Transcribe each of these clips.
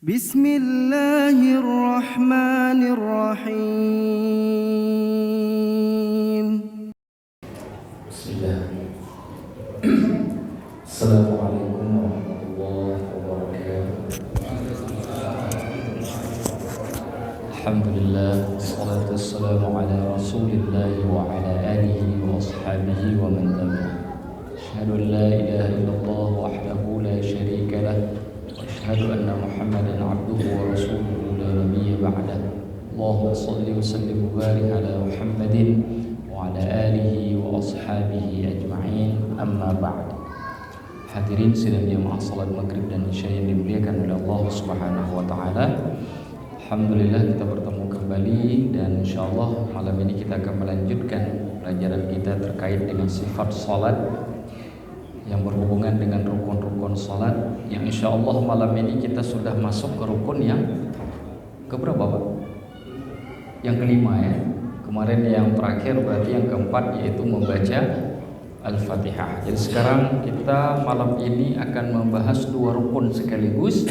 Bismillahirrahmanirrahim. Bismillah. Assalamualaikum warahmatullahi wabarakatuh. Alhamdulillah, wassalatu wassalamu ala rasulillah wa ala alihi wa ashabihi wa man tabi'ah. Asyhadu an la ilaha illallah wahdahu la syarika lah wa asyhadu anna Muhammadan abduhu wa rasuluhu la nabiyya ba'dah. Allahumma shalli wa sallim wa barik ala Muhammadin wa ala alihi wa ashabihi ajma'in, amma ba'd. Hadirin sidang jamaah salat maghrib dan isya yang dimuliakan oleh Allah Subhanahu wa taala. Alhamdulillah kita bertemu kembali dan insyaallah malam ini kita akan melanjutkan pelajaran kita terkait dengan sifat salat yang berhubungan dengan rukun-rukun salat, yang insyaallah malam ini kita sudah masuk ke rukun yang keberapa, Pak? Yang kelima ya. Kemarin yang terakhir berarti yang keempat, yaitu membaca Al-Fatihah. Jadi sekarang kita malam ini akan membahas dua rukun sekaligus,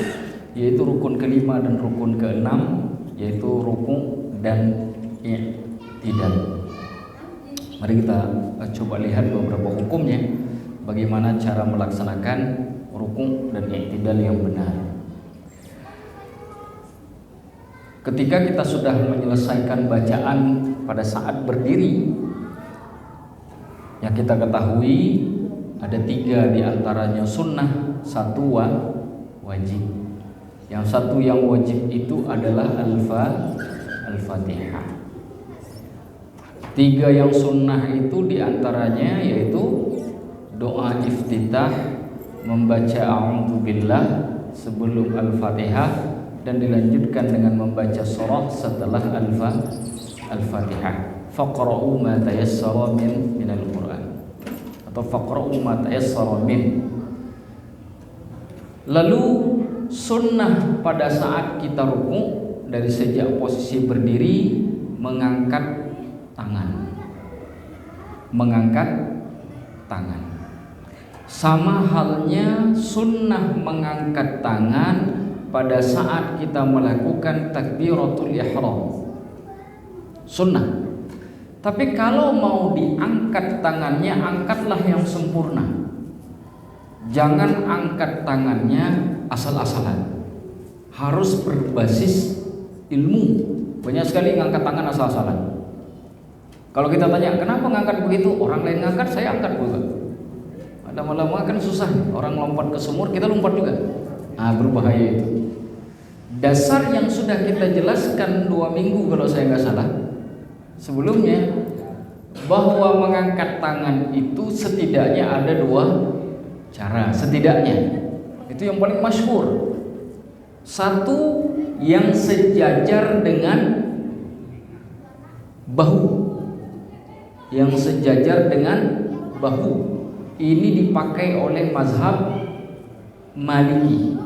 yaitu rukun kelima dan rukun keenam, yaitu ruku dan i'tidal. Mari kita coba lihat beberapa hukumnya, bagaimana cara melaksanakan ruku dan i'tidal yang benar. Ketika kita sudah menyelesaikan bacaan pada saat berdiri, yang kita ketahui ada tiga diantaranya sunnah, satu wajib. Yang satu yang wajib itu adalah Al-Fatihah. Tiga yang sunnah itu diantaranya yaitu doa iftitah, membaca a'udzubillah sebelum Al-Fatihah, dan dilanjutkan dengan membaca surah setelah Al-Fatihah. Faqra'u ma tayassara minal Qur'an, atau faqra'u ma tayassara min. Lalu sunnah pada saat kita ruku dari sejak posisi berdiri mengangkat tangan. Sama halnya sunnah mengangkat tangan pada saat kita melakukan takbiratul ihram. Sunnah. Tapi kalau mau diangkat tangannya, angkatlah yang sempurna. Jangan angkat tangannya asal-asalan. Harus berbasis ilmu. Banyak sekali ngangkat tangan asal-asalan. Kalau kita tanya, kenapa ngangkat begitu? Orang lain ngangkat, saya angkat juga. Lama-lama kan susah. Orang lompat ke sumur, kita lompat juga. Berbahaya itu. Dasar yang sudah kita jelaskan 2 minggu kalau saya nggak salah sebelumnya, bahwa mengangkat tangan itu setidaknya ada 2 cara. Setidaknya itu yang paling masyhur. Satu, yang sejajar dengan bahu. Yang sejajar dengan bahu. Ini dipakai oleh mazhab Maliki.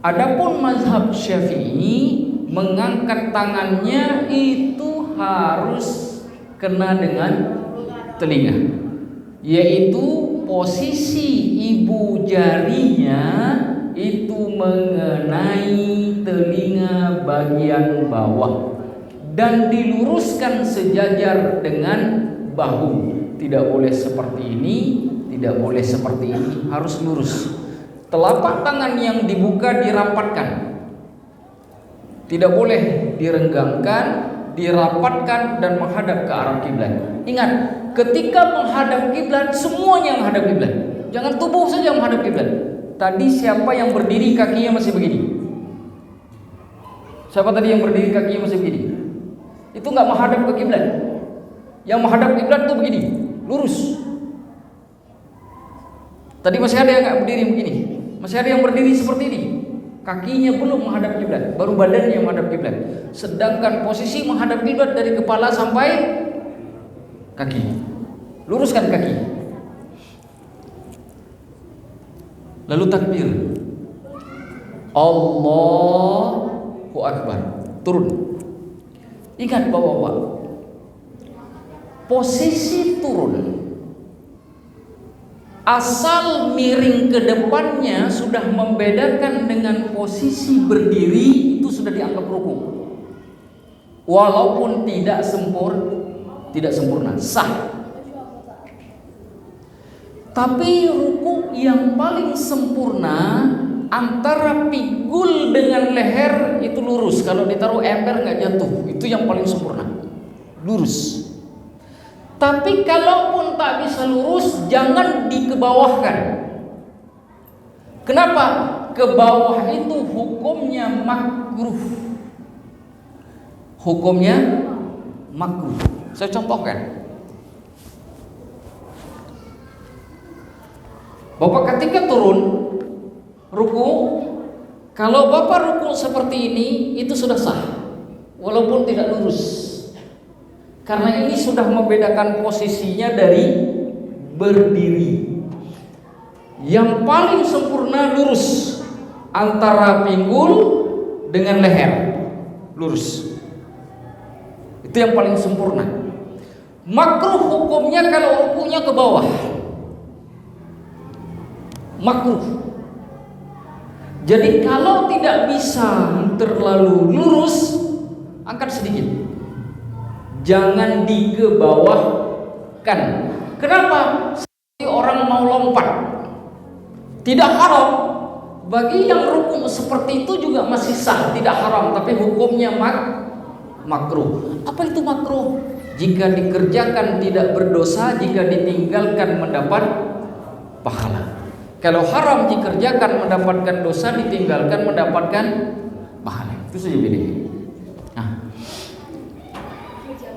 Adapun mazhab Syafi'i, mengangkat tangannya itu harus kena dengan telinga, yaitu posisi ibu jarinya itu mengenai telinga bagian bawah dan diluruskan sejajar dengan bahu. Tidak boleh seperti ini, tidak boleh seperti ini, harus lurus. Telapak tangan yang dibuka dirapatkan, tidak boleh direnggangkan, dirapatkan dan menghadap ke arah kiblat. Ingat, ketika menghadap kiblat semuanya menghadap kiblat. Jangan tubuh saja menghadap kiblat. Tadi siapa yang berdiri kakinya masih begini? Siapa tadi yang berdiri kakinya masih begini? Itu nggak menghadap ke kiblat. Yang menghadap kiblat tuh begini, lurus. Tadi masih ada yang nggak berdiri begini, masih ada yang berdiri seperti ini. Kakinya belum menghadap kiblat, baru badannya menghadap kiblat. Sedangkan posisi menghadap kiblat dari kepala sampai kaki. Luruskan kaki. Lalu takbir. Allahu Akbar. Turun. Ingat Bapak-bapak, posisi turun asal miring ke depannya sudah membedakan dengan posisi berdiri, itu sudah dianggap ruku. Walaupun tidak sempurna, sah. Tapi ruku yang paling sempurna antara pinggul dengan leher itu lurus. Kalau ditaruh ember nggak jatuh, itu yang paling sempurna, lurus. Tapi kalaupun tak bisa lurus, jangan dikebawahkan. Kenapa? Ke bawah itu hukumnya makruh. Hukumnya makruh. Saya contohkan. Bapak ketika turun ruku, kalau Bapak ruku seperti ini, itu sudah sah, walaupun tidak lurus. Karena ini sudah membedakan posisinya dari berdiri. Yang paling sempurna lurus antara pinggul dengan leher, lurus. Itu yang paling sempurna. Makruh hukumnya kalau rukunya ke bawah, makruh. Jadi kalau tidak bisa terlalu lurus, angkat sedikit. Jangan dikebawahkan. Kenapa? Seperti orang mau lompat. Tidak haram. Bagi yang ruku seperti itu juga masih sah, tidak haram, tapi hukumnya makruh. Apa itu makruh? Jika dikerjakan tidak berdosa, jika ditinggalkan mendapat pahala. Kalau haram dikerjakan mendapatkan dosa, ditinggalkan mendapatkan pahala. Itu saja bedanya. Nah,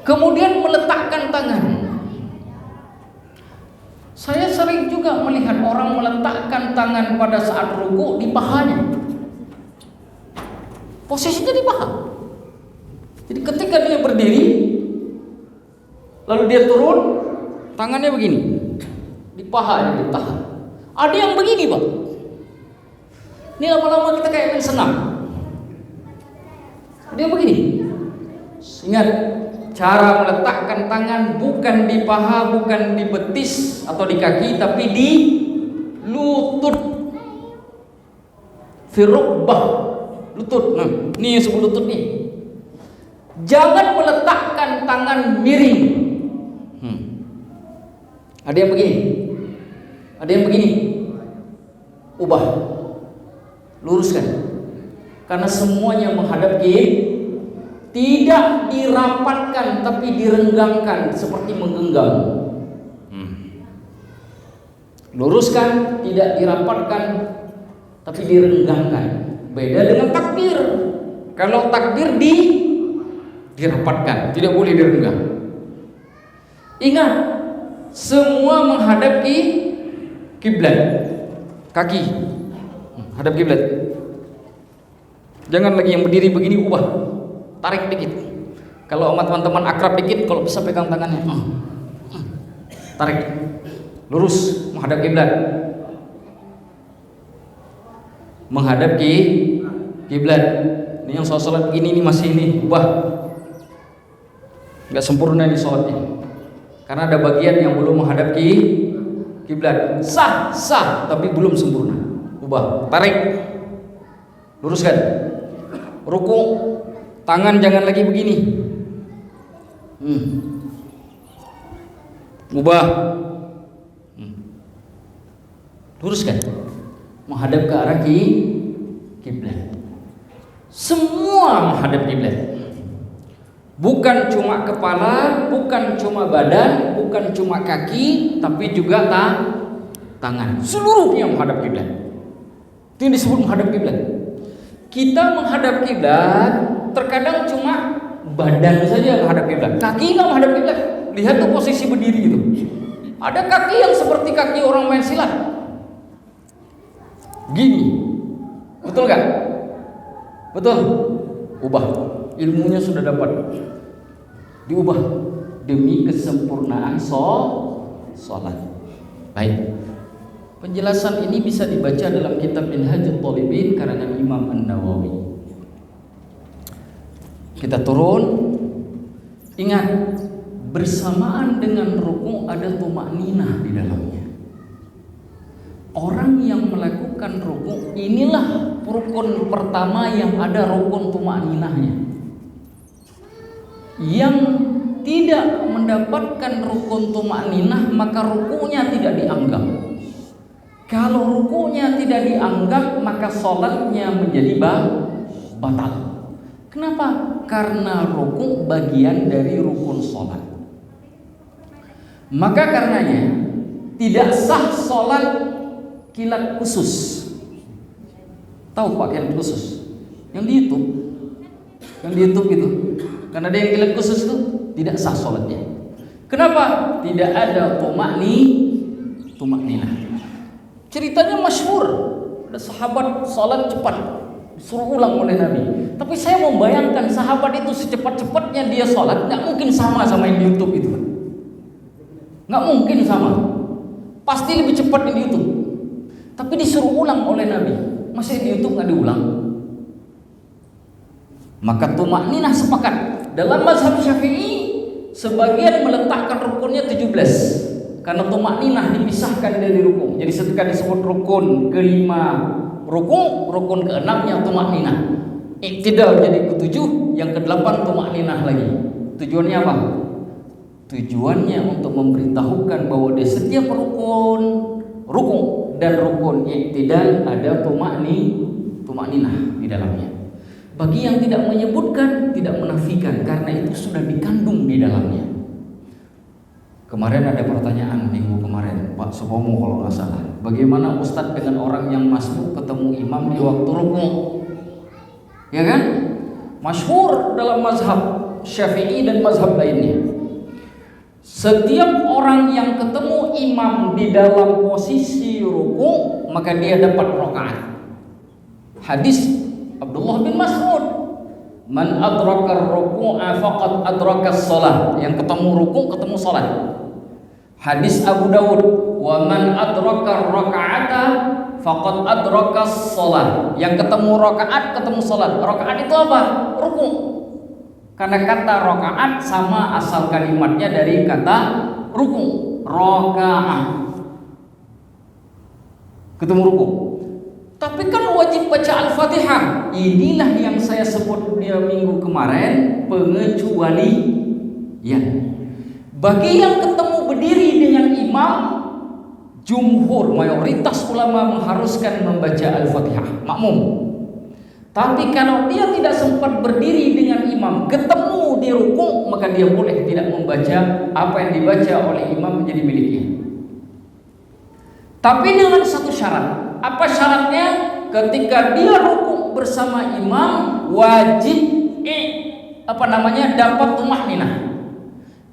kemudian meletakkan tangan. Saya sering juga melihat orang meletakkan tangan pada saat ruku di pahanya. Posisinya di paha. Jadi ketika dia berdiri, lalu dia turun, tangannya begini, di pahanya ditahan. Ada yang begini, Pak. Ini lama-lama kita kayak main senam. Ada yang begini. Ingat, cara meletakkan tangan bukan di paha, bukan di betis atau di kaki, tapi di lutut. Firukbah, lutut. Nah, ini yang sebut lutut nih. Jangan meletakkan tangan miring. Ada yang begini. Ada yang begini. Ubah. Luruskan. Karena semuanya menghadap kiblat. Tidak dirapatkan tapi direnggangkan seperti menggenggam. Luruskan, tidak dirapatkan tapi direnggangkan. Beda dengan takbir. Kalau takbir dirapatkan, tidak boleh direnggang. Ingat, semua menghadap kiblat. Kaki hadap kiblat. Jangan lagi yang berdiri begini, ubah. Tarik dikit. Kalau sama teman-teman akrab dikit, kalau bisa pegang tangannya. Tarik. Lurus menghadap kiblat. Menghadap kiblat. Ini yang sholat begini nih masih ini, ubah. Enggak sempurna nih sholatnya. Karena ada bagian yang belum menghadap kiblat. Sah, tapi belum sempurna. Ubah. Tarik. Luruskan. Ruku. Tangan jangan lagi begini. Ubah. Luruskan. Menghadap ke arah kiblat. Semua menghadap kiblat. Bukan cuma kepala, bukan cuma badan, bukan cuma kaki, tapi juga tangan. Seluruhnya menghadap kiblat. Itu yang disebut menghadap kiblat. Kita menghadap kiblat terkadang cuma badan saja menghadap kiblat, kaki nggak menghadap kiblat. Lihat tuh posisi berdiri itu. Ada kaki yang seperti kaki orang main silat, gini, betul nggak? Betul. Ubah. Ilmunya sudah dapat. Diubah demi kesempurnaan sholat. Baik. Penjelasan ini bisa dibaca dalam kitab Minhajul Thalibin karangan Imam An-Nawawi. Kita turun. Ingat, bersamaan dengan ruku ada tumakninah di dalamnya. orang yang melakukan rukuk, inilah rukun pertama yang ada rukun tumakninahnya. Yang tidak mendapatkan rukun tumakninah maka rukuknya tidak dianggap. Kalau rukuknya tidak dianggap maka sholatnya menjadi batal. Kenapa? Karena rukuk bagian dari rukun sholat. Maka karenanya tidak sah sholat kilat khusus. Tahu Pak kilat khusus? Yang di YouTube itu. Karena ada yang kilat khusus itu tidak sah sholatnya. Kenapa? Tidak ada tumakninah. Ceritanya masyhur. Ada sahabat sholat cepat, disuruh ulang oleh Nabi. Tapi saya membayangkan sahabat itu secepat-cepatnya dia sholat, nggak mungkin sama yang di YouTube itu. Nggak mungkin sama. Pasti lebih cepat yang di YouTube. Tapi disuruh ulang oleh Nabi. Masih di YouTube nggak diulang. Maka tumakninah sepakat. Dalam mazhab Syafi'i sebagian meletakkan rukunnya 17. Karena tumakninah dipisahkan dari rukun. Jadi ketika disebut rukun kelima rukun keenamnya tumakninah. Iktidal jadi ketujuh, yang ke-8 tumakninah lagi. Tujuannya apa? Tujuannya untuk memberitahukan bahwa di setiap rukun dan rukun iktidal ada tumakninah di dalamnya. Bagi yang tidak menyebutkan, tidak menafikan, karena itu sudah dikandung di dalamnya. Kemarin ada pertanyaan minggu kemarin, Pak Supomo kalau nggak salah. Bagaimana Ustadz dengan orang yang masuk ketemu imam di waktu rukuk? Ya kan? Masyhur dalam mazhab Syafi'i dan mazhab lainnya. Setiap orang yang ketemu imam di dalam posisi rukuk, maka dia dapat rakaat. Hadis Abdullah bin Mas'ud, man adraka ruku'a faqad adraka shalah. Yang ketemu rukuk ketemu salat. Hadis Abu Dawud, wa man adraka raka'ata faqad adraka shalah. Yang ketemu rakaat ketemu salat. Rakaat itu apa? Rukuk. Karena kata rakaat sama asal kalimatnya dari kata rukuk. Rakaat. Ketemu rukuk. Tapi kan wajib baca Al-Fatihah. Inilah yang saya sebut dia minggu kemarin, pengecualian. Bagi yang ketemu berdiri dengan imam, jumhur mayoritas ulama mengharuskan membaca Al-Fatihah, makmum. Tapi kalau dia tidak sempat berdiri dengan imam, ketemu di rukuk, maka dia boleh tidak membaca apa yang dibaca oleh imam menjadi miliknya. Tapi dengan satu syarat. Apa syaratnya? Ketika dia rukuk bersama imam, wajib dapat tumakninah.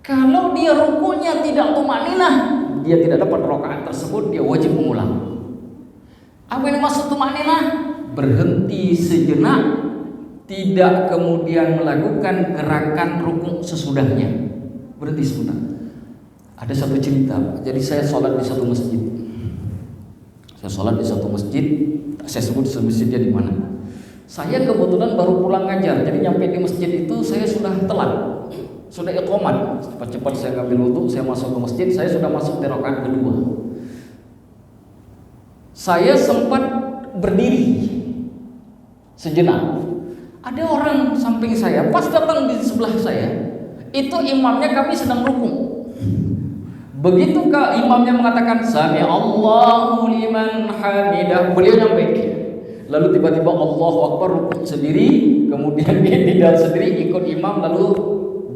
Kalau dia rukuknya tidak tumakninah, dia tidak dapat rakaat tersebut, dia wajib mengulang. Apa yang maksud tumakninah? Berhenti sejenak, tidak kemudian melakukan gerakan rukuk sesudahnya. Berhenti sebentar. Ada satu cerita. Jadi saya sholat di satu masjid. Saya sebut masjidnya di mana. Saya kebetulan baru pulang ngajar, jadi nyampe di masjid itu saya sudah telat, sudah iqamat. Cepat-cepat saya ngambil wudhu, saya masuk ke masjid, saya sudah masuk di rakaat kedua. Saya sempat berdiri sejenak. Ada orang samping saya, pas datang di sebelah saya, itu imamnya kami sedang rukuk. Begitu imamnya mengatakan Sami Allahu liman hamidah, beliau nyampe. Lalu tiba-tiba Allahu Akbar, rukuk sendiri, kemudian iktidal sendiri ikut imam, lalu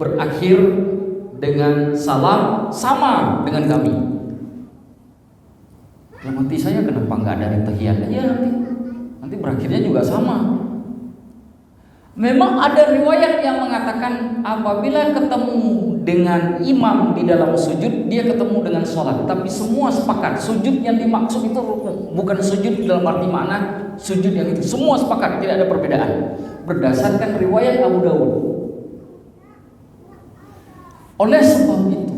berakhir dengan salam sama dengan kami. Dalam hati saya, kenapa nggak dari tahiyat aja nanti berakhirnya juga sama. Memang ada riwayat yang mengatakan apabila ketemu dengan imam di dalam sujud, dia ketemu dengan sholat. Tapi semua sepakat sujud yang dimaksud itu rukuk, bukan sujud dalam arti makna sujud yang itu. Semua sepakat, tidak ada perbedaan berdasarkan riwayat Abu Dawud. Oleh sebab itu,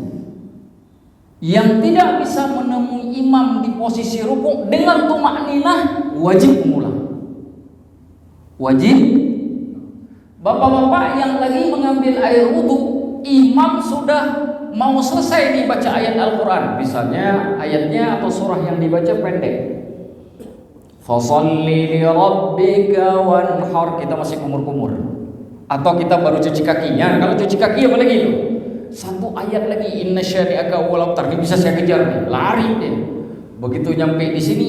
yang tidak bisa menemui imam di posisi rukuk dengan tumakninah wajib mengulang. Wajib. Bapak-bapak yang lagi mengambil air wudhu, imam sudah mau selesai nih baca ayat Al-Quran, misalnya ayatnya atau surah yang dibaca pendek, Fasholli li rabbika wanhar, kita masih kumur-kumur, atau kita baru cuci kakinya. Kalau cuci kaki apa lagi itu? Satu ayat lagi, inna syari'aka wal abtar, ini bisa saya kejar nih, lari deh. Begitu nyampe di sini,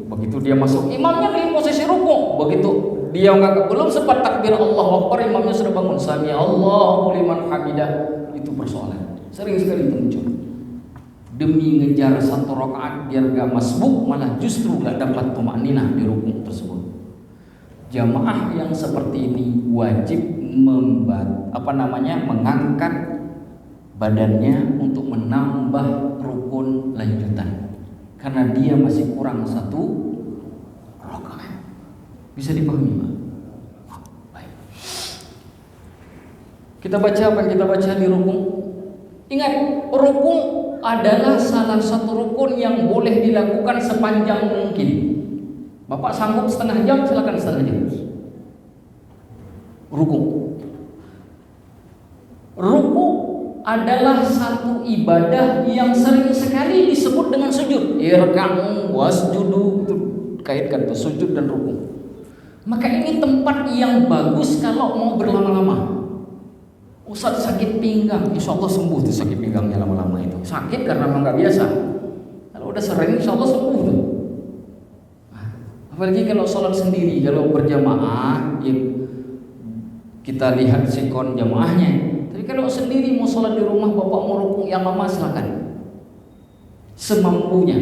begitu dia masuk, imamnya di posisi rukuk, begitu dia belum sempat takbir Allahu Akbar, imamnya sudah bangun, sami Allahu liman hamidah. Itu persoalan, sering sekali itu muncul. Demi ngejar satu rakaat biar gak masbuk, malah justru gak dapat tumakninah di rukuk tersebut. Jamaah yang seperti ini wajib mengangkat badannya untuk menambah rukun lanjutan, karena dia masih kurang satu rakaat. Bisa dipahami, Pak? Baik. Kita baca apa yang kita baca di rukun. Ingat, rukun adalah salah satu rukun yang boleh dilakukan sepanjang mungkin. Bapak sanggup setengah jam, silakan setengah jam. Rukun adalah satu ibadah yang sering sekali disebut dengan sujud. Irka'u wasjudu, kaitkan tuh sujud dan rukun. Maka ini tempat yang bagus kalau mau berlama-lama. Ustaz sakit pinggang, insya Allah sembuh tuh sakit pinggangnya lama-lama itu. Sakit karena memang nggak biasa. Kalau udah sering, insya Allah sembuh tuh. Apalagi kalau sholat sendiri, kalau berjamaah, ya kita lihat sikon jamaahnya. Tapi kalau sendiri mau sholat di rumah, bapak mau rukuk yang lama, silakan. Semampunya,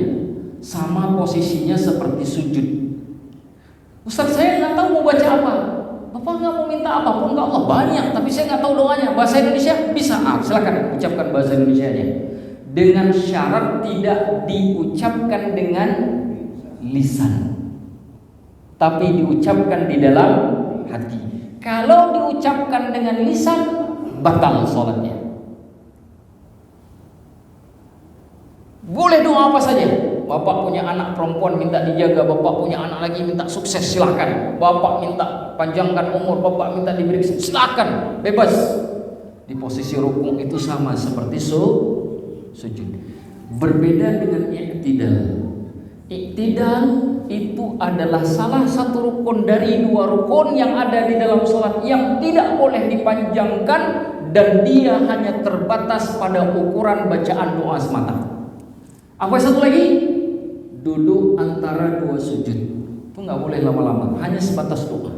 sama posisinya seperti sujud. Ustaz saya nggak tahu mau baca apa. Bapak nggak mau minta apapun, nggak Allah banyak, tapi saya nggak tahu doanya. Bahasa Indonesia bisa, silakan ucapkan bahasa Indonesianya. Dengan syarat tidak diucapkan dengan lisan, tapi diucapkan di dalam hati. Kalau diucapkan dengan lisan, batal sholatnya. Boleh doa apa saja. Bapak punya anak perempuan minta dijaga, bapak punya anak lagi minta sukses, silakan. Bapak minta panjangkan umur, bapak minta diberi, silakan, bebas. Di posisi rukuk itu sama seperti sujud. Berbeda dengan i'tidal. I'tidal itu adalah salah satu rukun dari dua rukun yang ada di dalam sholat yang tidak boleh dipanjangkan, dan dia hanya terbatas pada ukuran bacaan doa semata. Apa satu lagi? Duduk antara dua sujud. Itu nggak boleh lama-lama, hanya sebatas doa.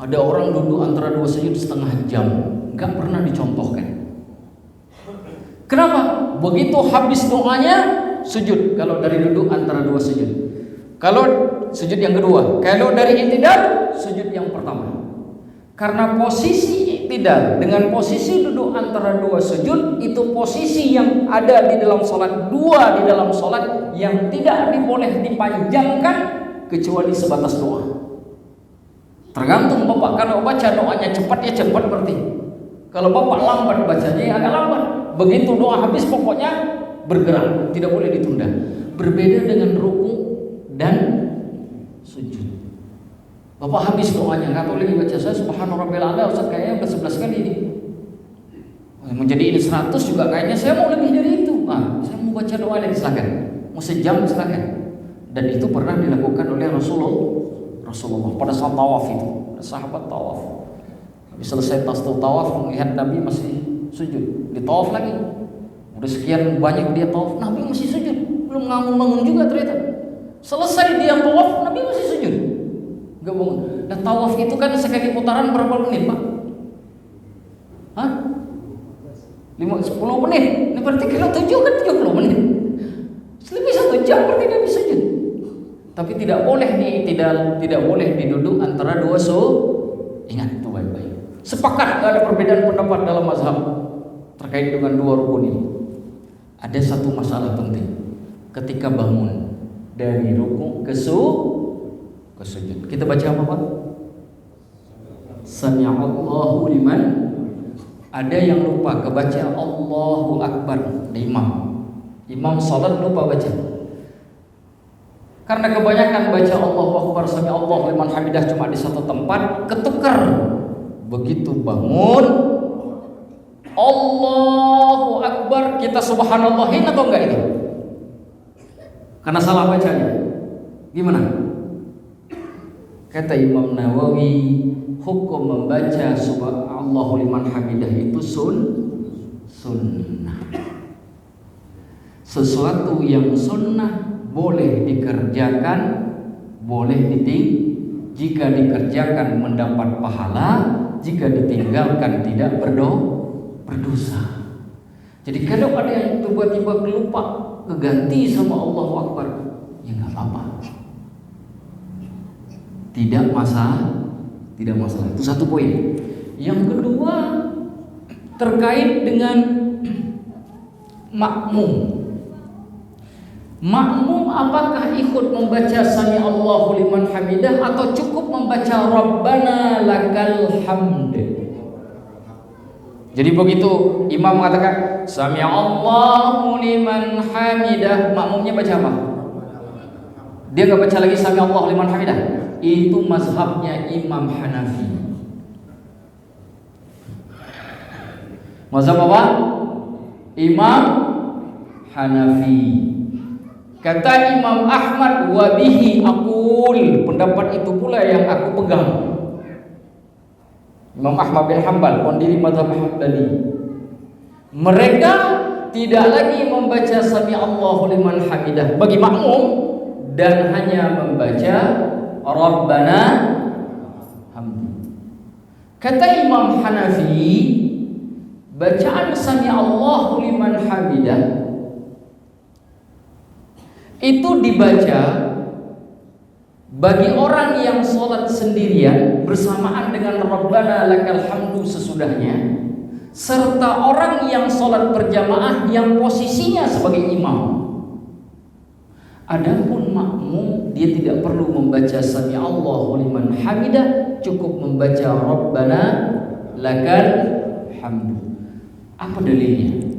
Ada orang duduk antara dua sujud setengah jam, nggak pernah dicontohkan. Kenapa? Begitu habis doanya sujud. Kalau dari duduk antara dua sujud. Kalau sujud yang kedua. Kalau dari i'tidal, sujud yang pertama. Karena posisi i'tidal dengan posisi duduk antara dua sujud itu posisi yang ada di dalam sholat, dua di dalam sholat yang tidak boleh dipanjangkan kecuali sebatas doa. Tergantung bapak, kalau baca doanya cepat ya cepat berarti. Kalau bapak lambat bacanya ya agak lambat. Begitu doa habis pokoknya bergerak, tidak boleh ditunda. Berbeda dengan ruku dan sujud. Bapak habis doanya, nggak boleh dibaca. Saya subhana rabbil a'la, Ustaz kayaknya udah 11 kali ini. Menjadi ini 100 juga kayaknya saya mau lebih dari itu. Saya mau baca doa lagi, silakan. Mau sejam silakan. Dan itu pernah dilakukan oleh Rasulullah pada saat tawaf itu. Ada sahabat tawaf. Habis selesai tawaf melihat Nabi masih sujud. Di tawaf lagi. Udah sekian banyak dia tawaf, Nabi masih sujud. Belum bangun juga ternyata. Selesai dia tawaf, Nabi masih sujud. Gak bangun. Nah tawaf itu kan sekali putaran berapa menit, Pak? 10 menit. Ini berarti kalau 7 kan 70 menit. Lebih 1 jam berarti Nabi sujud. Tapi tidak boleh tidak boleh diduduk antara dua Ingat itu baik-baik. Sepakat, gak ada perbedaan pendapat dalam mazhab terkait dengan dua rukun ini. Ada satu masalah penting. Ketika bangun dari rukuk ke sujud, kita baca apa, Pak? Sami'allahu liman. Ada yang lupa kebaca Allahu Akbar di imam salat lupa baca. Karena kebanyakan baca Allahu Akbar sami'allahu liman hamidah cuma di satu tempat, ketukar. Begitu bangun Allahu Akbar, kita subhanallahin atau enggak itu? Karena salah bacanya. Gimana? Kata Imam Nawawi, hukum membaca subhanallahu liman hamidah itu sunnah. Sesuatu yang sunnah boleh dikerjakan, boleh ditinggalkan. Jika dikerjakan mendapat pahala, jika ditinggalkan tidak berdosa. Jadi kalau ada yang tiba-tiba kelupa, keganti sama Allahu Akbar, ya nggak apa-apa. Tidak masalah. Itu satu poin. Yang kedua terkait dengan makmum. Makmum apakah ikut membaca Sami Allahu liman hamidah atau cukup membaca Rabbana lakal hamd? Jadi begitu imam mengatakan Sami Allahu liman hamidah, makmumnya baca apa? Dia enggak baca lagi Sami Allahu liman hamidah. Itu mazhabnya Imam Hanafi. Mazhab apa? Imam Hanafi. Kata Imam Ahmad, wabihi aqul, pendapat itu pula yang aku pegang. Imam Ahmad bin Hanbal, pendiri mazhab Hambali. Mereka tidak lagi membaca Sami Allahu liman hamidah bagi makmum dan hanya membaca Rabbana hamd. Kata Imam Hanafi, bacaan Sami Allahu liman hamidah itu dibaca bagi orang yang sholat sendirian bersamaan dengan Rabbana lakal hamdu sesudahnya, serta orang yang sholat berjamaah yang posisinya sebagai imam. Adapun makmum, dia tidak perlu membaca Sami Allahu liman hamidah, cukup membaca Rabbana lakal hamdu. Apa dalilnya?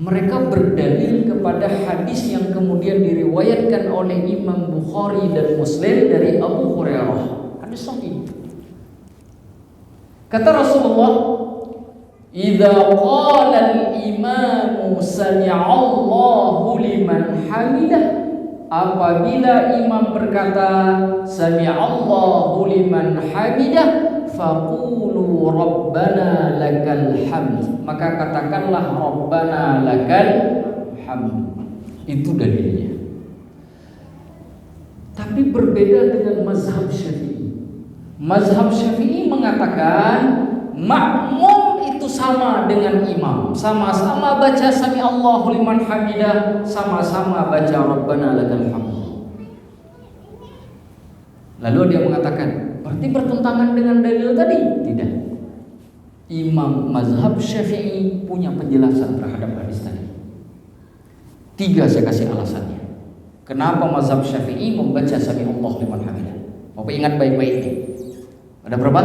Mereka berdalil kepada hadis yang kemudian diriwayatkan oleh Imam Bukhari dan Muslim dari Abu Hurairah. Hadis sahih. Kata Rasulullah, "Idza qala al-imamu sami'a Allahu liman hamidah," apabila imam berkata sami'a Allahu liman hamidah, faqulu Rabbana lakal hamd, maka katakanlah Rabbana lakal hamd. Itu dalilnya. Tapi berbeda dengan mazhab Syafi'i. Mazhab Syafi'i mengatakan makmum itu sama dengan imam, sama-sama baca Sami Allahu liman hamidah, sama-sama baca Rabbana lakal hamd. Lalu dia mengatakan, berarti bertentangan dengan dalil tadi? Tidak. Imam mazhab Syafi'i punya penjelasan terhadap hadis tadi. 3 saya kasih alasannya. Kenapa mazhab Syafi'i membaca Sami Allahu liman hamidah? Bapak ingat baik-baik ini. Ada berapa?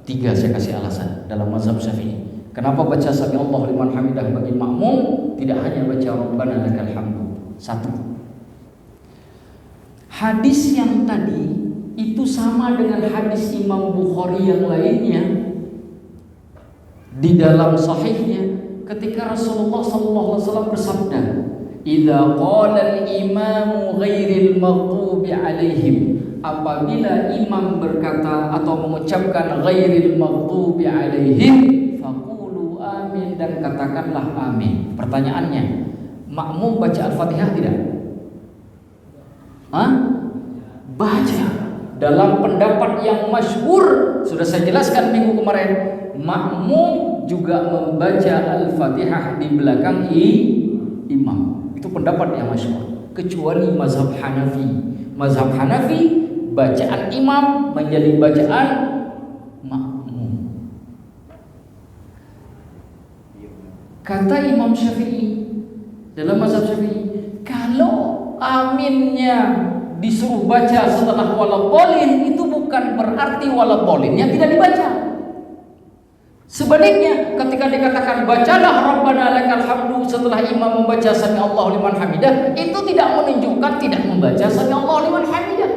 3 saya kasih alasan dalam mazhab Syafi'i. Kenapa baca Sami Allahu liman hamidah bagi makmum, tidak hanya baca Rabbana lakal hamdu? 1. Hadis yang tadi itu sama dengan hadis Imam Bukhari yang lainnya. Di dalam sahihnya ketika Rasulullah SAW bersabda, "Idza qala al-imamu ghairil maghdubi alaihim," apabila imam berkata atau mengucapkan ghairil maghdubi alaihim, faqulu amin, dan katakanlah amin. Pertanyaannya, makmum baca Al-Fatihah tidak? Baca. Dalam pendapat yang masyhur, sudah saya jelaskan minggu kemarin, makmum juga membaca Al-Fatihah di belakang imam. Itu pendapat yang masyhur, kecuali mazhab Hanafi. Mazhab Hanafi, bacaan imam menjadi bacaan makmum. Kata Imam Syafi'i, dalam mazhab Syafi'i, kalau aminnya disuruh baca setelah waladhdallin, itu bukan berarti waladhdallinnya tidak dibaca. Sebaliknya, ketika dikatakan bacalah Rabbana lakal hamdu setelah imam membaca Sami Allahu liman hamidah, itu tidak menunjukkan tidak membaca Sami Allahu liman hamidah.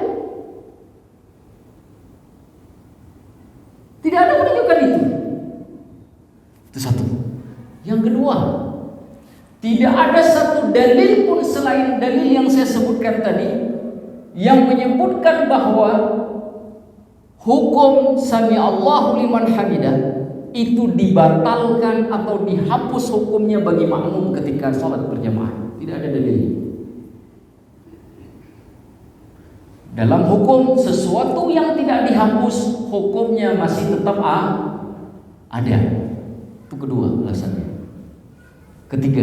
Tidak ada menunjukkan itu. Itu 1. Yang kedua, tidak ada satu dalil pun selain dalil yang saya sebutkan tadi yang menyebutkan bahwa hukum sami Allahu liman hamidah itu dibatalkan atau dihapus hukumnya bagi makmum ketika sholat berjamaah. Tidak ada dalilnya. Dalam hukum sesuatu yang tidak dihapus hukumnya masih tetap ada. Itu kedua alasannya. Ketiga,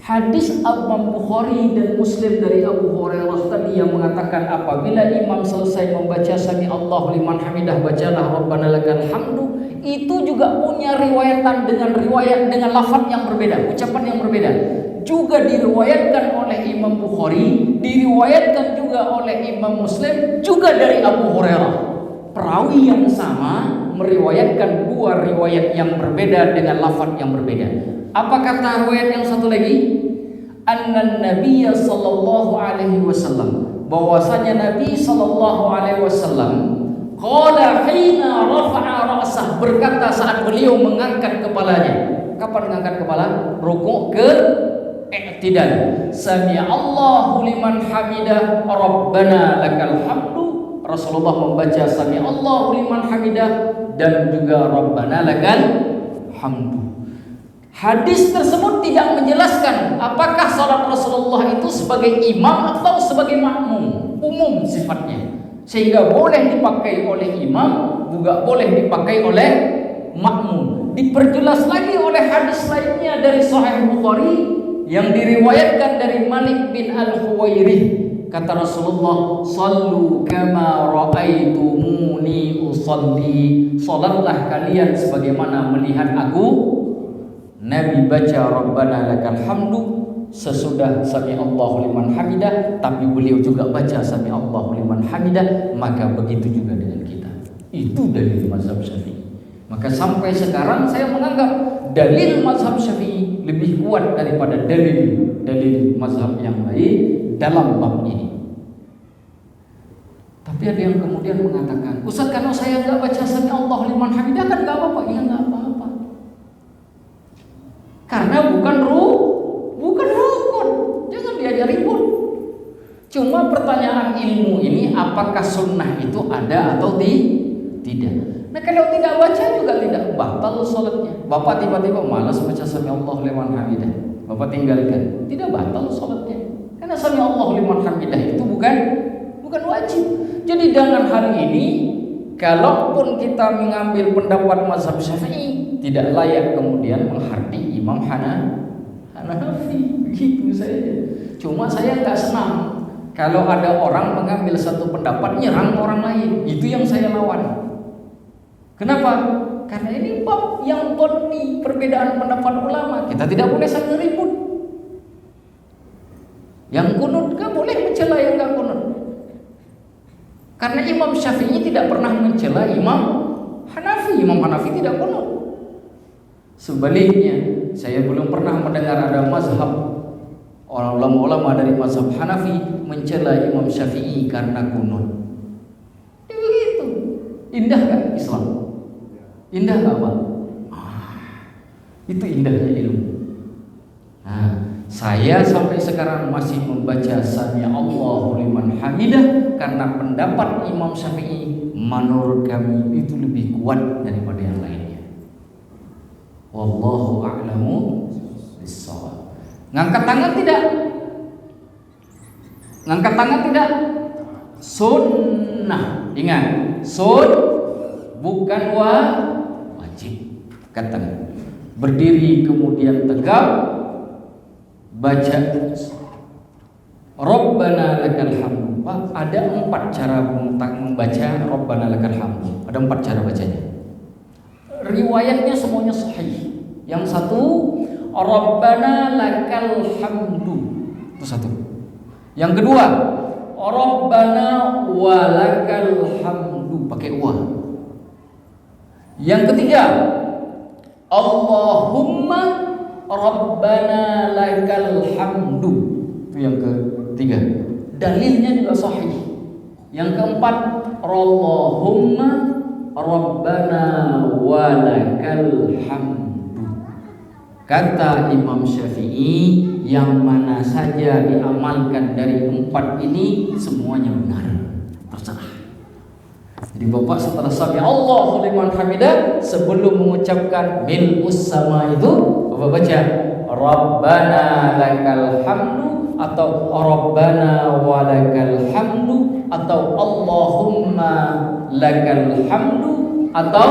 hadis Imam Bukhari dan Muslim dari Abu Hurairah tadi yang mengatakan apabila imam selesai membaca sami Allahu liman hamidah bacalah Rabbana lakal hamdu, itu juga punya riwayatan dengan lafaz yang berbeda, ucapan yang berbeda. Juga diriwayatkan oleh Imam Bukhari, diriwayatkan juga oleh Imam Muslim, juga dari Abu Hurairah. Perawi yang sama meriwayatkan dua riwayat yang berbeda dengan lafaz yang berbeda. Apa kata riwayat yang satu lagi? Anna Nabiyya sallallahu alaihi wasallam, bahwasanya Nabi sallallahu alaihi wasallam qala hina rafa'a ra'sah, berkata saat beliau mengangkat kepalanya. Kapan mengangkat kepala? Rukuk ke i'tidal. Sami Allahu liman hamidah Rabbana lakal hamdu. Rasulullah membaca sami Allahu liman hamidah dan juga Rabbana lakal hamdu. Hadis tersebut tidak menjelaskan apakah salat Rasulullah itu sebagai imam atau sebagai makmum, umum sifatnya, sehingga boleh dipakai oleh imam, juga boleh dipakai oleh makmum. Diperjelas lagi oleh hadis lainnya dari Sahih Bukhari yang diriwayatkan dari Malik bin Al-Huwairith. Kata Rasulullah, "Sallu kama ra'aitumuni usalli." Salatlah kalian sebagaimana melihat aku Nabi baca Rabbana lakal hamdu sesudah sami Allahu liman hamidah, tapi beliau juga baca sami Allahu liman hamidah, maka begitu juga dengan kita. Itu dalil mazhab Syafi'i. Maka sampai sekarang saya menganggap dalil mazhab Syafi'i lebih kuat daripada dalil mazhab yang lain dalam bab ini. Tapi ada yang kemudian mengatakan, "Ustaz, kalau saya enggak baca sami Allahu liman hamidah kan enggak apa-apa." Ya enggak apa-apa. Karena bukan rukun. Jangan diajar ribut. Cuma pertanyaan ilmu ini, apakah sunnah itu ada atau tidak? Nah, kalau tidak baca juga tidak batal salatnya. Bapak tiba-tiba malas baca sami Allahu liman hamidah, Bapak tinggalkan, tidak batal salatnya. Karena sami Allahu liman hamidah itu bukan wajib. Jadi dengan hal ini, kalaupun kita mengambil pendapat mazhab Syafi'i, tidak layak kemudian menghardik Imam Hanafi, begitu saja. Cuma saya nggak senang kalau ada orang mengambil satu pendapat nyerang orang lain. Itu yang saya lawan. Kenapa? Karena ini bab yang dhanni, perbedaan pendapat ulama. Kita tidak boleh saling ribut. Yang kunut nggak boleh mencela yang nggak kunut. Karena Imam Syafi'i tidak pernah mencela Imam Hanafi. Imam Hanafi tidak kunut. Sebaliknya, saya belum pernah mendengar ada mazhab ulama-ulama dari mazhab Hanafi mencela Imam Syafi'i karena kunut. Begitu. Indah kan Islam? Indah gak Pak? Itu indahnya ilmu. Nah, saya sampai sekarang masih membaca sami Allahu liman hamidah karena pendapat Imam Syafi'i menurut kami itu lebih kuat daripada yang lainnya. Wallahu a'lamu bissawab. Ngangkat tangan tidak? Ngangkat tangan tidak? Sunnah. Ingat, bukan wajib. Angkat tangan. Berdiri kemudian tegak, baca Rabbana lakal hamdu. Ada 4 cara membaca Rabbana lakal hamdu. Ada 4 cara bacanya. Riwayatnya semuanya sahih. Yang satu, Rabbana lakal hamdu. Itu satu. Yang kedua, Rabbana walakal hamdu, pakai wa. Yang ketiga, Allahumma Rabbana lakal hamdu. Itu yang ketiga. Dalilnya juga sahih. Yang keempat, Allahumma Rabbana walakal hamdu. Kata Imam Syafi'i, yang mana saja diamalkan dari 4 ini semuanya benar, terserah. Jadi bapak setelah sami Allahu liman hamidah, sebelum mengucapkan mil'us sama itu, bapak baca Rabbana lakal hamdu atau Rabbana walakal hamdu atau Allahumma lakal hamdu atau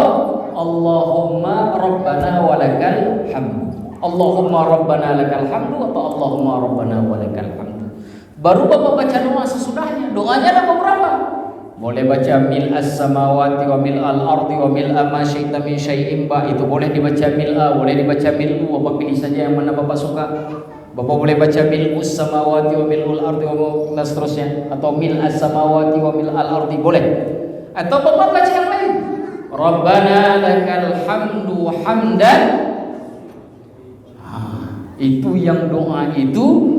Allahumma Rabbana walakal hamdu. Allahumma Rabbana lakal hamdu atau Allahumma Rabbana walakal hamdu. Baru bapak baca doa sesudahnya. Doanya ada beberapa. Boleh baca mil'as samawati wa mil'al ardi wa mil'a ma syaita min syai'in ba, itu boleh dibaca mil'a, boleh dibaca mil'u, bapak pilih saja yang mana bapak suka. Bapak boleh baca mil'us samawati wa mil'ul ardi wa seterusnya, atau mil'as samawati wa mil'al ardi boleh. Atau bapak baca yang lain. Rabbana lakal hamdu hamdan. Itu yang doa itu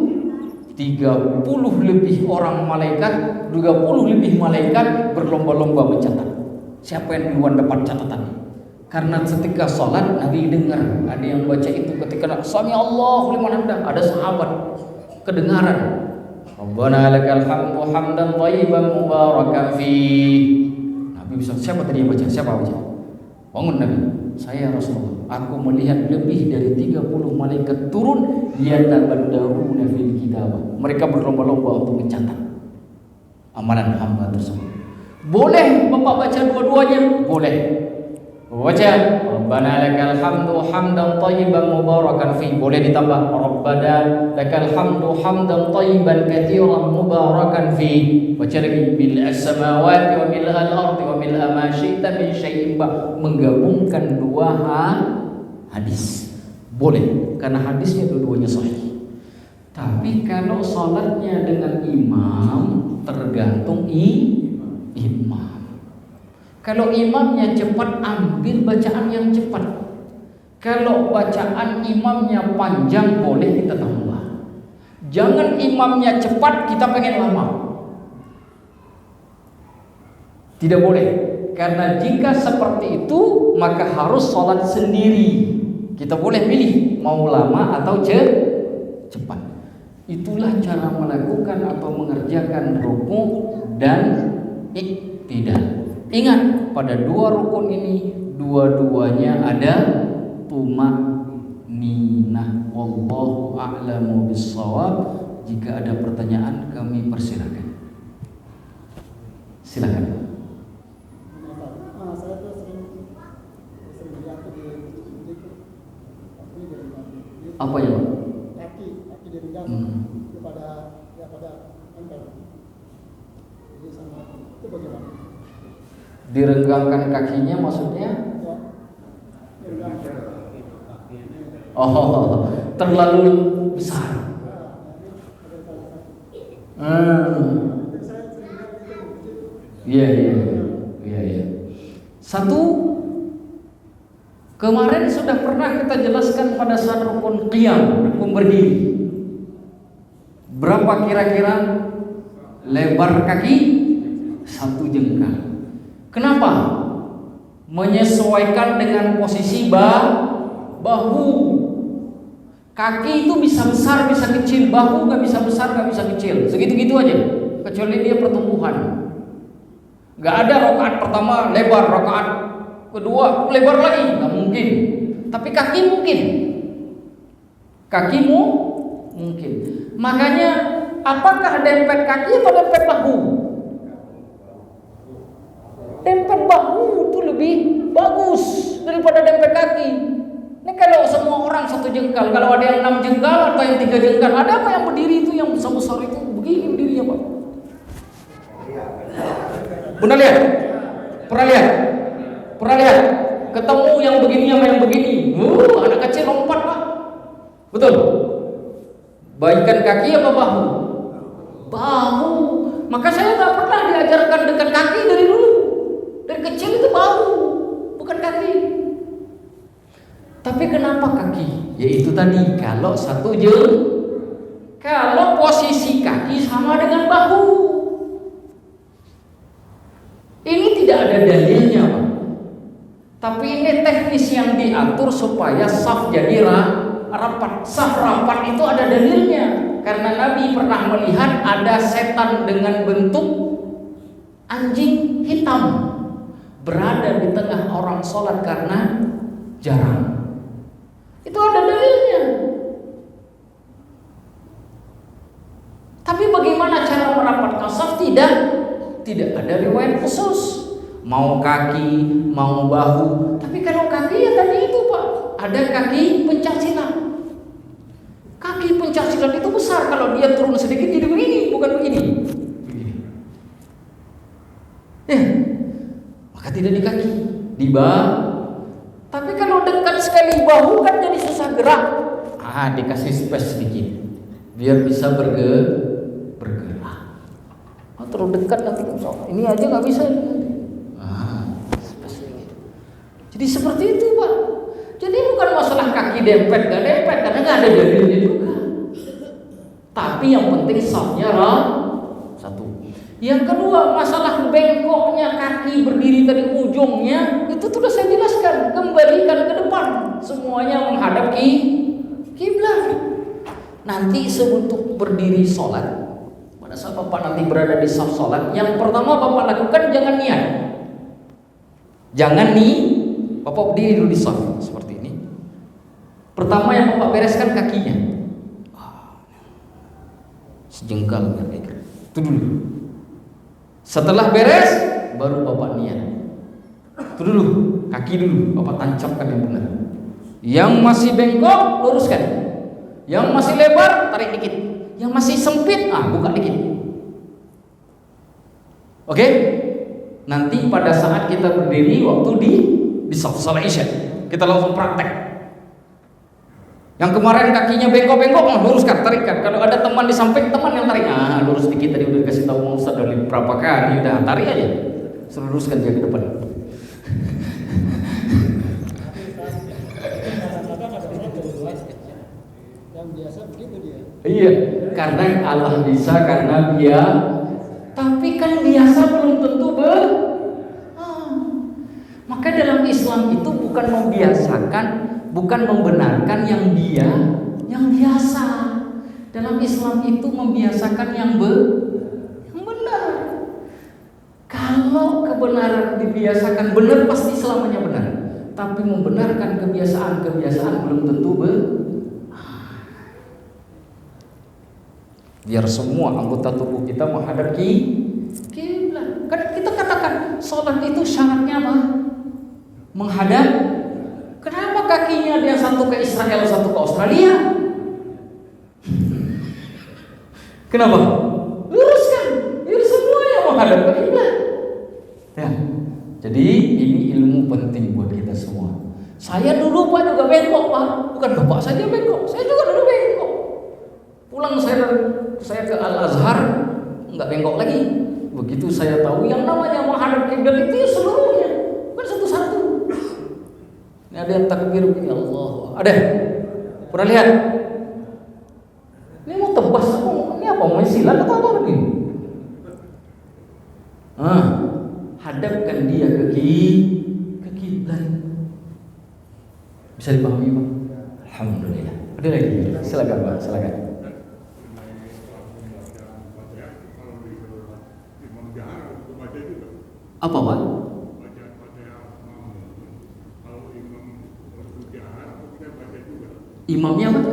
30 lebih orang malaikat, 30 lebih malaikat berlomba-lomba mencatat. Siapa yang duluan dapat catatan? Karena ketika sholat Nabi dengar ada yang baca itu ketika sami Allahu liman hamidah, ada sahabat kedengaran Rabbana lakal hamdu hamdan thayyiban mubarakan fi. Nabi bisa, siapa tadi yang baca? Siapa baca? Bangun Nabi. Saya Rasulullah, aku melihat lebih dari 30 malaikat turun, yatabaddaruna fil kitabah. Mereka berlomba-lomba untuk mencatat amalan hamba tersebut. Boleh bapak baca dua-duanya? Boleh. Baca Rabbana lakal hamdu hamdan thayyiban mubarakan fi. Boleh ditambah Rabbana lakal hamdu hamdan thayyiban katsiran mubarakan fi. Baca lagi bil samawati wa bil ardi wa bil ma syi'ta min syai'in ba. Menggabungkan dua hadis. Boleh karena hadisnya dua-duanya sahih. Tapi kalau salatnya dengan imam tergantung imam. Kalau imamnya cepat, ambil bacaan yang cepat. Kalau bacaan imamnya panjang, boleh kita tambah. Jangan imamnya cepat, kita pengen lama. Tidak boleh. Karena jika seperti itu, maka harus sholat sendiri. Kita boleh pilih mau lama atau cepat. Itulah cara melakukan atau mengerjakan rukuk dan iktidal. Ingat, pada dua rukun ini dua-duanya ada tumaninah. Wallahu a'lamu bissawab. Jika ada pertanyaan kami persilakan. Silakan. Saya tuh sering jatuh di Apa ya, Pak? kaki dari pada empel. Jadi sama itu bagaimana? Direnggangkan kakinya maksudnya? Oh, terlalu besar. Iya. Satu, kemarin sudah pernah kita jelaskan pada saat rukun qiyam, rukun berdiri. Berapa kira-kira lebar kaki? 1 jengkal. Kenapa? Menyesuaikan dengan posisi bahu. Kaki itu bisa besar, bisa kecil. Bahu gak bisa besar, gak bisa kecil. Segitu-gitu aja. Kecuali dia pertumbuhan. Gak ada rakaat pertama lebar, rakaat kedua lebar lagi. Gak mungkin. Tapi kaki mungkin. Kakimu mungkin. Makanya apakah dempet kaki atau dempet bahu? Dempet bahu itu lebih bagus daripada dempet kaki. Ini kalau semua orang 1 jengkal, kalau ada yang 6 jengkal atau yang 3 jengkal, ada apa yang berdiri itu yang besar-besar itu begini berdirinya, Pak? Pernah lihat? Pernah lihat? Ketemu yang begini sama yang begini. Anak kecil lompat, Pak. Betul? Baikan kaki apa bahu? Bahu. Maka saya nggak pernah diajarkan dekat kaki dari dulu. Dari kecil itu bahu, bukan kaki. Tapi kenapa kaki? Yaitu tadi, kalau 1 kalau posisi kaki sama dengan bahu. Ini tidak ada dalilnya, Pak. Tapi ini teknis yang diatur supaya saf jadi rapat. Sah rapat itu ada dalilnya. Karena Nabi pernah melihat ada setan dengan bentuk anjing hitam berada di tengah orang sholat karena jarang. Itu ada dalilnya. Tapi bagaimana cara merapatkan saf? Tidak ada riwayat khusus. Mau kaki, mau bahu. Tapi kalau kaki ya tadi itu Pak, ada kaki pencaksilat. Kaki pencaksilat itu besar, kalau dia turun sedikit jadi begini, bukan begini. Maka tidak di kaki, di bahu. Tapi kalau dekat sekali bahu kan jadi susah gerak. Dikasih space sedikit, biar bisa bergerak. Terlalu dekat nanti ini aja nggak bisa. Space sedikit. Jadi seperti itu Pak. Jadi bukan masalah kaki dempet gak dempet, karena nggak ada dalilnya juga. Tapi yang penting safnya satu. Yang kedua, masalah bengkoknya kaki berdiri tadi ujungnya itu sudah saya jelaskan. Kembalikan ke depan, semuanya menghadap kiblat. Nanti sebentuk berdiri sholat. Pada saat Bapak nanti berada di saf sholat, yang pertama Bapak lakukan jangan niat. Jangan Bapak berdiri dulu di saf seperti ini. Pertama yang Bapak bereskan kakinya. Sejengkal itu dulu. Setelah beres baru Bapak niat. Itu dulu, kaki dulu Bapak tancapkan yang benar. Yang masih bengkok luruskan. Yang masih lebar tarik dikit. Yang masih sempit buka dikit. Oke? Nanti pada saat kita berdiri waktu di salat Isya, kita langsung praktek. Yang kemarin kakinya bengkok-bengkok, luruskan, tarikkan. Kalau ada teman di samping, teman yang tarik. Lurus dikit, tadi udah dikasih tahu Ustaz dari berapa kali, udah tarik aja. Suruh luruskan dia ke depan. Yang biasa begitu dia. Iya, karena Allah bisa, karena dia. Tapi kan biasa belum tentu Maka dalam Islam itu bukan membiasakan, bukan membenarkan yang biasa. Dalam Islam itu membiasakan yang benar. Kalau kebenaran dibiasakan benar, pasti selamanya benar. Tapi membenarkan kebiasaan-kebiasaan belum tentu biar semua anggota tubuh kita menghadap kiblat. Kan kita katakan sholat itu syaratnya apa? Menghadap. Kenapa kakinya dia satu ke Israel, satu ke Australia? Kenapa? Luruskan, biar semuanya menghadap ke kiblat. Ya. Jadi ini ilmu penting buat kita semua. Saya dulu Pak juga bengkok Pak, bukan Bapak saja bengkok, saya juga dulu bengkok. Pulang saya ke Al-Azhar nggak bengkok lagi. Begitu saya tahu yang namanya menghadap kiblat itu ya seluruhnya, bukan satu-satu. Ini ada yang takbir begini, Allah. Ada? Pernah lihat? Ini mau tebas apa? Ini apa? Mau silat atau apa ini? Hadapkan dia ke kiblat. Bisa dipahami Pak? Alhamdulillah. Ada lagi? Silakan Pak, silakan. Apa Pak? Imamnya apa?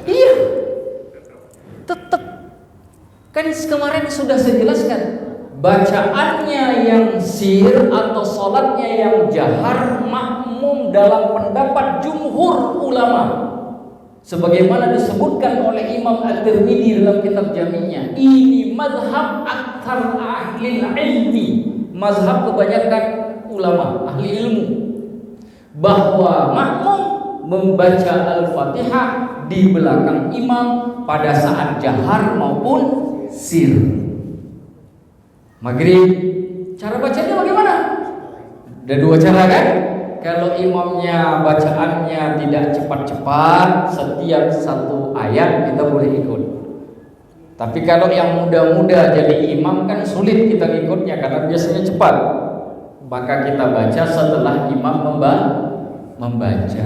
Iya, tetap. Kan kemarin sudah saya jelaskan, bacaannya yang sir atau sholatnya yang jahar makmum dalam pendapat jumhur ulama. Sebagaimana disebutkan oleh Imam At-Tirmidzi dalam kitab Jami'nya, ini mazhab aktsar ahli ilmi, mazhab kebanyakan ulama ahli ilmu, bahwa makmum membaca Al-Fatihah di belakang imam pada saat jahar maupun sir. Maghrib, cara bacanya bagaimana? Ada dua cara kan? Kalau imamnya bacaannya tidak cepat-cepat, setiap satu ayat kita boleh ikut. Tapi kalau yang muda-muda jadi imam kan sulit kita ikutnya karena biasanya cepat. Maka kita baca setelah imam membaca.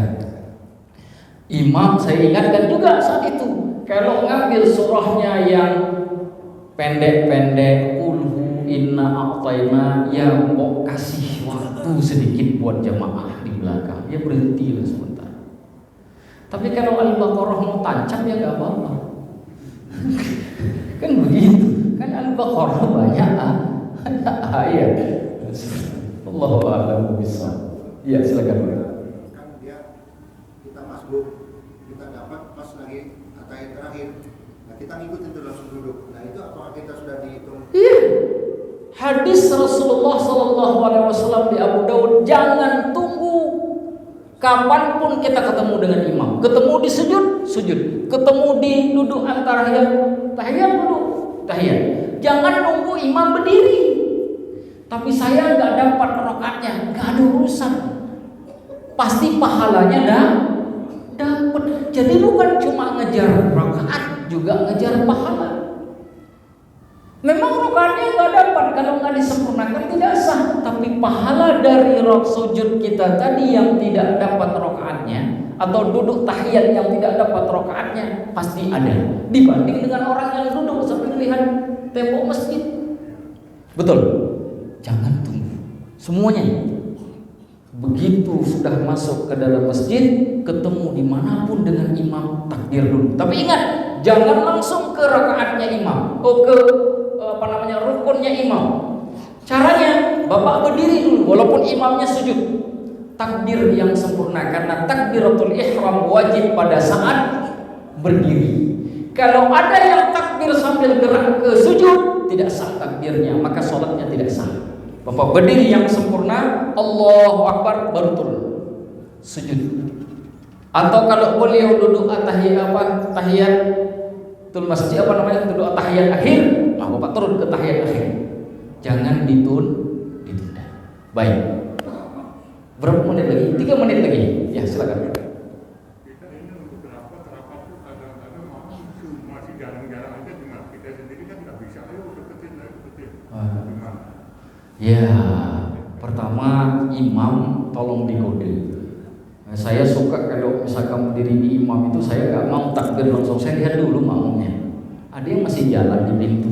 Imam, saya ingatkan juga saat itu, kalau ngambil surahnya yang pendek-pendek, kulhu inna a'tayna, ya mau kasih waktu sedikit buat jamaah di belakang, ya berhenti lah sebentar. Tapi kalau Al-Baqarah mau tancap ya gak apa-apa. Kan begitu, kan Al-Baqarah banyak ayat. Allahu a'lam bishawab. Ya silakan. Kan dia kita masbuk, kita dapat pas lagi atayat terakhir. Nah, kita ngikutin tuh langsung duduk. Nah, itu apakah kita sudah dihitung? Iya. Hadis Rasulullah sallallahu alaihi wasallam di Abu Daud, jangan tunggu kapanpun kita ketemu dengan imam. Ketemu di sujud, sujud. Ketemu di duduk antara tahiyat, duduk tahiyat. Jangan nunggu imam berdiri. Tapi saya nggak dapat rakaatnya, nggak ada urusan. Pasti pahalanya dapat. Jadi bukan cuma ngejar rakaat, juga ngejar pahala. Memang rakaatnya nggak dapat, kalau nggak disempurnakan tidak sah. Tapi pahala dari sujud kita tadi yang tidak dapat rakaatnya, atau duduk tahiyat yang tidak dapat rakaatnya, pasti ada. Dibanding dengan orang yang duduk sampai melihat tembok masjid. Betul. Jangan tunggu. Semuanya. Begitu sudah masuk ke dalam masjid, ketemu dimanapun dengan imam, takbir dulu. Tapi ingat, jangan langsung ke rakaatnya imam, ke rukunnya imam. Caranya, Bapak berdiri dulu walaupun imamnya sujud. Takbir yang sempurna, karena takbiratul ihram wajib pada saat berdiri. Kalau ada yang takbir sambil gerak ke sujud, tidak sah takbirnya, maka sholatnya tidak sah. Bapak berdiri yang sempurna, Allahu Akbar, baru turun sujud. Atau kalau beliau duduk tahiyatul masjid, duduk tahiyat akhir, lah Bapak turun ke tahiyat akhir. Jangan ditunda. Baik. Berapa menit lagi? 3 menit lagi. Ya, silakan. Kita ini untuk kenapa tuh kadang-kadang masih jarang-jarang aja dengar. Kita sendiri kan nggak bisa. Ayo deketin. Gimana? Ya, pertama imam tolong dikode. Saya suka kalau misalkan berdiri di imam itu, saya nggak mau takbir langsung, saya lihat dulu makmumnya. Ada yang masih jalan di pintu,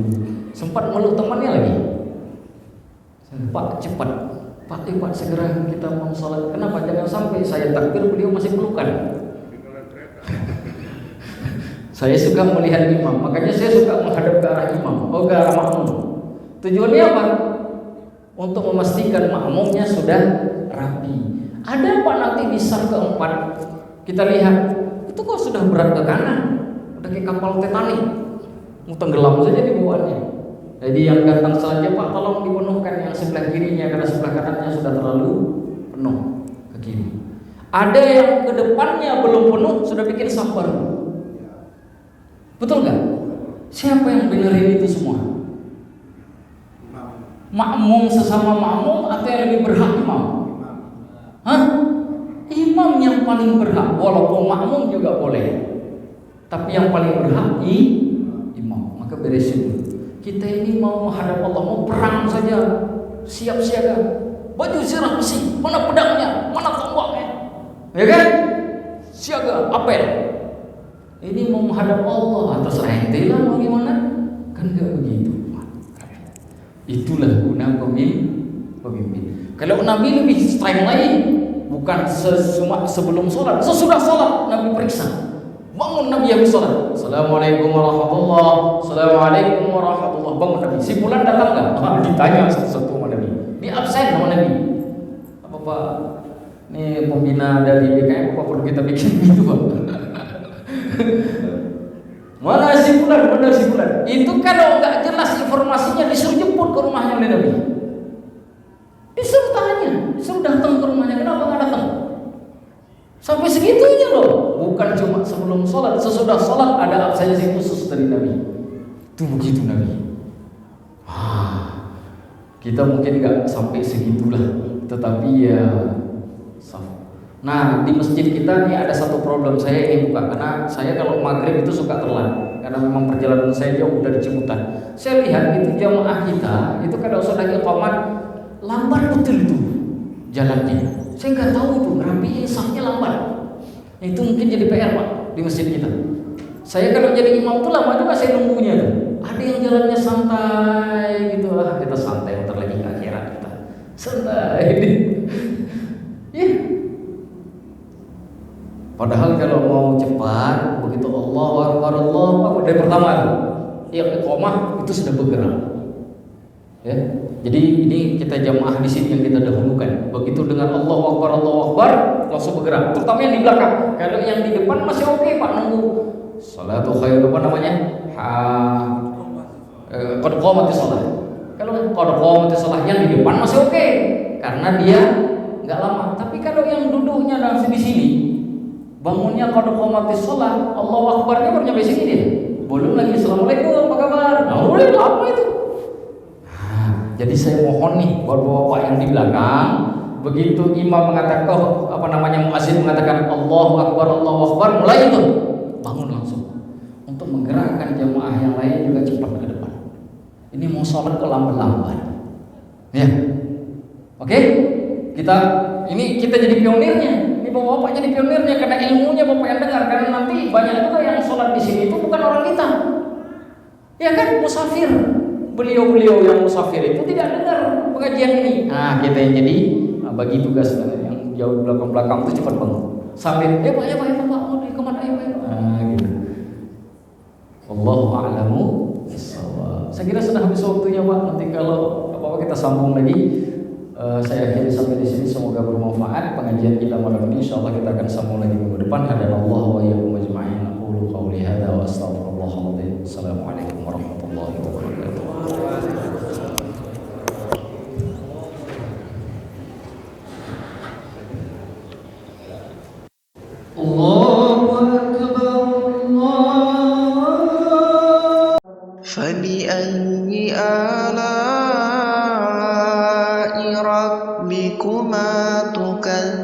sempat meluk temannya lagi. Pak cepat, Pak segera kita mau sholat. Kenapa? Jangan sampai saya takbir beliau masih pelukan. Saya suka melihat imam, makanya saya suka menghadap ke arah imam, ke arah makmum. Tujuannya apa? Untuk memastikan makmumnya sudah rapi. Ada apa nanti di saf keempat? Kita lihat, itu kok sudah berat ke kanan, udah kayak kapal Titanic, mau tenggelam saja di bawahnya. Jadi yang datang saja, Pak tolong dipenuhkan yang sebelah kirinya, karena sebelah kanannya sudah terlalu penuh ke kiri. Ada yang ke depannya belum penuh, sudah bikin saf baru. Betul nggak? Siapa yang benerin itu semua? Makmum sesama makmum atau yang lebih berhak imam? Hah? Imam yang paling berhak, walaupun makmum juga boleh. Tapi yang paling berhak imam. Maka beresin dulu. Kita ini mau menghadap Allah, mau perang saja, siap siaga. Baju zirah besi, mana pedangnya, mana tombaknya? Ya kan? Siaga, apel. Ini mau menghadap Allah, terserah ente lah mau gimana? Kan enggak begitu. Itulah guna pemimpin. Kalau Nabi lebih streng lagi, bukan sebelum sholat, sesudah sholat Nabi periksa. Bangun Nabi habis sholat. Assalamualaikum warahmatullah. Assalamualaikum warahmatullah. Bangun Nabi. Si fulan datang nggak? Ditanya satu-satu sama Nabi. Di absen sama Nabi. Apa Pak? Ini pembina dari DKM, apa perlu kita bikin gitu Pak? Mana si fulan? Itu kalau nggak jelas informasinya, disuruh jemput ke rumahnya oleh Nabi. Disuruh tanya, disuruh datang ke rumahnya, kenapa nggak datang? Sampai segitunya loh. Bukan cuma sebelum sholat, sesudah sholat ada absensi khusus dari Nabi. Itu begitu Nabi. Kita mungkin nggak sampai segitulah, tetapi ya. Nah, di masjid kita nih ada satu problem, saya ini buka, karena saya kalau maghrib itu suka telat, karena memang perjalanan saya jauh dari Ciputat. Saya lihat itu jamaah kita itu kalau sudah iqamat lambat betul itu jalannya. Saya nggak tahu itu, ngerapiin safnya lambat. Itu mungkin jadi PR Pak di masjid kita. Saya kalau jadi imam tuh lama juga saya nunggunya tuh. Ada yang jalannya santai gitu lah, kita santai bentar lagi ke akhirat kita. Santai. Ya. Padahal kalau mau cepat, begitu Allahu Akbar dari pertama tuh, yang iqamah itu sudah bergerak. Ya. Jadi ini kita jamaah di sini yang kita dahulukan. Begitu dengan Allahu Akbar langsung bergerak. Terutama yang di belakang. Kalau yang di depan masih oke Pak nunggu. Salatu khair apa namanya? Qad qamatis shalah. Kalau qad qamatis shalah yang di depan masih oke karena dia enggak lama. Tapi kalau yang duduknya langsung di sini, bangunnya qad qamatis shalah, Allahu Akbarnya baru nyampe sini dia. Belum lagi assalamualaikum apa kabar? Nah, udah apa itu? Jadi saya mohon nih buat bapak yang di belakang, begitu imam mengatakan muazzin mengatakan Allahu Akbar, mulai itu bangun langsung untuk menggerakkan jamaah yang lain juga cepat ke depan. Ini mau sholat kok lambat-lambat. Ya. Oke? Kita jadi pionirnya. Ini bapak jadi pionirnya karena ilmunya bapak yang dengar, karena nanti banyak juga yang sholat di sini itu bukan orang kita. Ya kan, musafir. Beliau-beliau yang musafir itu tidak dengar pengajian ini. Nah, kita yang jadi bagi tugas yang jauh belakang-belakang itu cepat bangun. Sambil Pak, mau di kemana ayo. Nah, gitu. Wallahu a'lamu bissawab. Saya kira sudah habis waktunya Pak. Nanti kalau apa-apa kita sambung lagi. Saya akhiri sampai di sini, semoga bermanfaat pengajian kita malam ini. Insyaallah kita akan sambung lagi minggu depan. Hadanallahu wa iyyakum ajma'in. Aqulu qawli hadza wa astaghfirullahal azim. Assalamualaikum warahmatullahi wabarakatuh. فبأي آلاء ربكما تكذبان